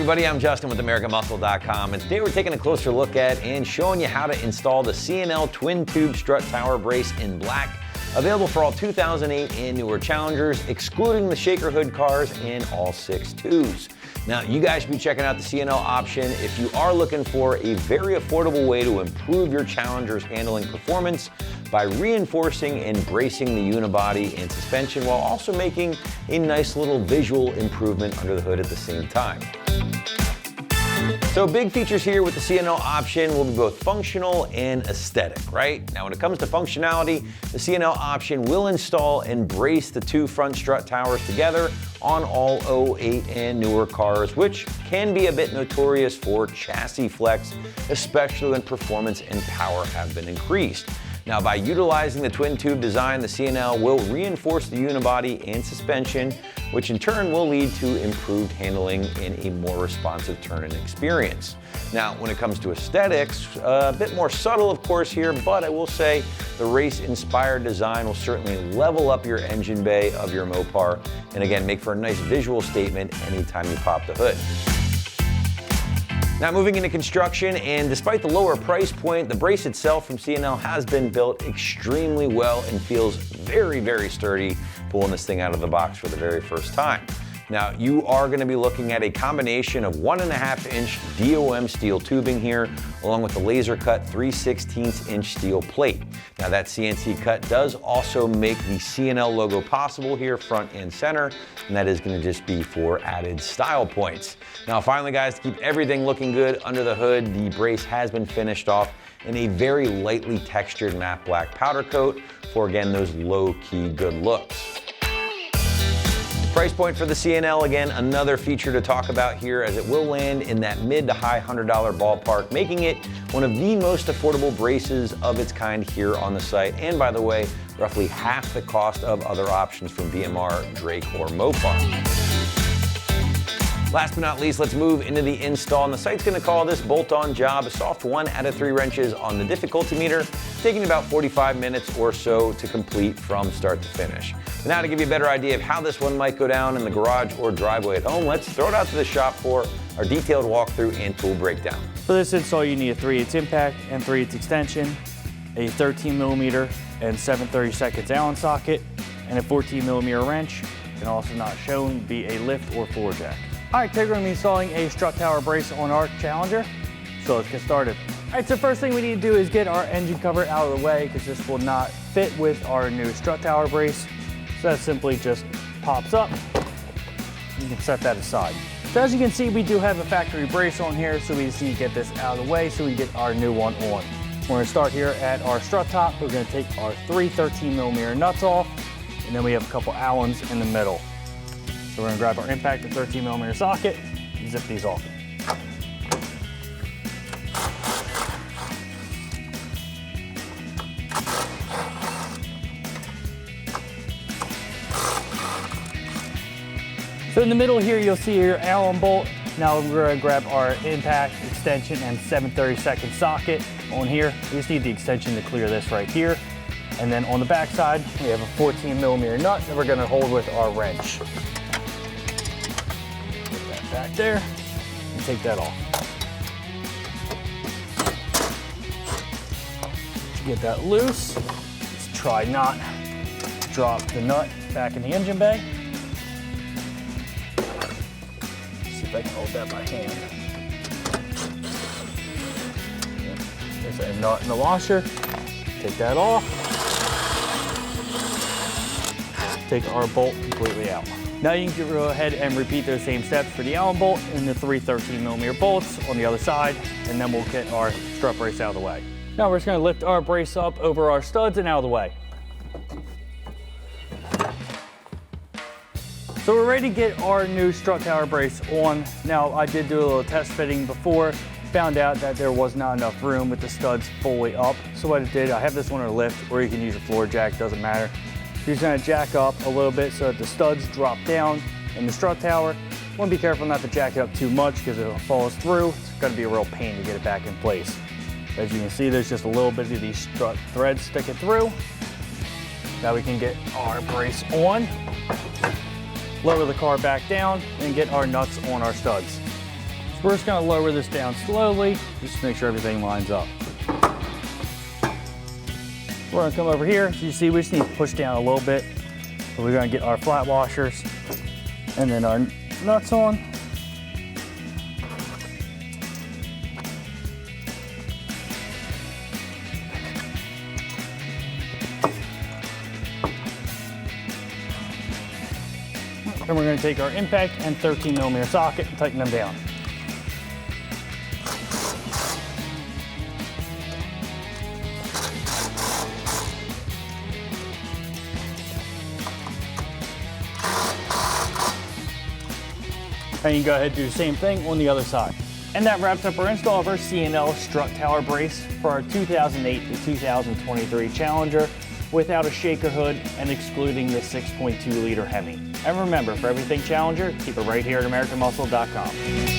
everybody, I'm Justin with AmericanMuscle.com, and today we're taking a closer look at and showing you how to install the C&L Twin Tube Strut Tower Brace in black, available for all 2008 and newer Challengers, excluding the Shaker Hood cars and all 6.2s. Now, you guys should be checking out the C&L option if you are looking for a very affordable way to improve your Challenger's handling performance by reinforcing and bracing the unibody and suspension while also making a nice little visual improvement under the hood at the same time. So big features here with the C&L option will be both functional and aesthetic, right? Now when it comes to functionality, the C&L option will install and brace the two front strut towers together on all 08 and newer cars, which can be a bit notorious for chassis flex, especially when performance and power have been increased. Now, by utilizing the twin tube design, the C&L will reinforce the unibody and suspension, which in turn will lead to improved handling and a more responsive turn-in experience. Now, when it comes to aesthetics, a bit more subtle, of course, here, but I will say the race-inspired design will certainly level up your engine bay of your Mopar, and again, make for a nice visual statement anytime you pop the hood. Now moving into construction, and despite the lower price point, the brace itself from C&L has been built extremely well and feels very, very sturdy pulling this thing out of the box for the very first time. Now you are going to be looking at a combination of 1.5-inch DOM steel tubing here, along with the laser cut 3/16-inch steel plate. Now that CNC cut does also make the C&L logo possible here front and center, and that is going to just be for added style points. Now finally guys, to keep everything looking good under the hood, the brace has been finished off in a very lightly textured matte black powder coat for again those low-key good looks. Price point for the C&L, again, another feature to talk about here as it will land in that mid to high $100 ballpark, making it one of the most affordable braces of its kind here on the site. And by the way, roughly half the cost of other options from BMR, Drake, or Mopar. Last but not least, let's move into the install. And the site's gonna call this bolt-on job a soft 1 out of 3 wrenches on the difficulty meter, taking about 45 minutes or so to complete from start to finish. But now to give you a better idea of how this one might go down in the garage or driveway at home, let's throw it out to the shop for our detailed walkthrough and tool breakdown. For this install, you need a 3/8 impact and 3/8 extension, a 13mm and 7/32 Allen socket, and a 14mm wrench. And also not shown be a lift or floor jack. All right, today we're going to be installing a strut tower brace on our Challenger, so let's get started. All right, so first thing we need to do is get our engine cover out of the way because this will not fit with our new strut tower brace. So that simply just pops up. You can set that aside. So as you can see, we do have a factory brace on here, so we just need to get this out of the way so we get our new one on. We're going to start here at our strut top. We're going to take our 3 13mm nuts off, and then we have a couple Allens in the middle. So we're going to grab our impact and 13mm socket and zip these off. So in the middle here, you'll see your Allen bolt. Now we're going to grab our impact, extension, and 7/32 socket on here. We just need the extension to clear this right here. And then on the back side, we have a 14mm nut that we're going to hold with our wrench. Put that back there and take that off. To get that loose, let's try not to drop the nut back in the engine bay. See if I can hold that by hand. There's a nut in the washer. Take that off. Take our bolt completely out. Now you can go ahead and repeat those same steps for the Allen bolt and the 3 13mm bolts on the other side, and then we'll get our strut brace out of the way. Now we're just going to lift our brace up over our studs and out of the way. So we're ready to get our new strut tower brace on. Now I did do a little test fitting before, found out that there was not enough room with the studs fully up. So what I did, I have this one on a lift, or you can use a floor jack, doesn't matter. You're just gonna jack up a little bit so that the studs drop down in the strut tower. Want to be careful not to jack it up too much because if it falls through, it's gonna be a real pain to get it back in place. As you can see, there's just a little bit of these strut threads sticking through. Now we can get our brace on, lower the car back down, and get our nuts on our studs. So we're just gonna lower this down slowly, just to make sure everything lines up. We're gonna come over here. So you see, we just need to push down a little bit. So we're gonna get our flat washers and then our nuts on. Then we're gonna take our impact and 13mm socket and tighten them down. And you can go ahead and do the same thing on the other side. And that wraps up our install of our C&L strut tower brace for our 2008 to 2023 Challenger without a shaker hood and excluding the 6.2 liter Hemi. And remember, for everything Challenger, keep it right here at AmericanMuscle.com.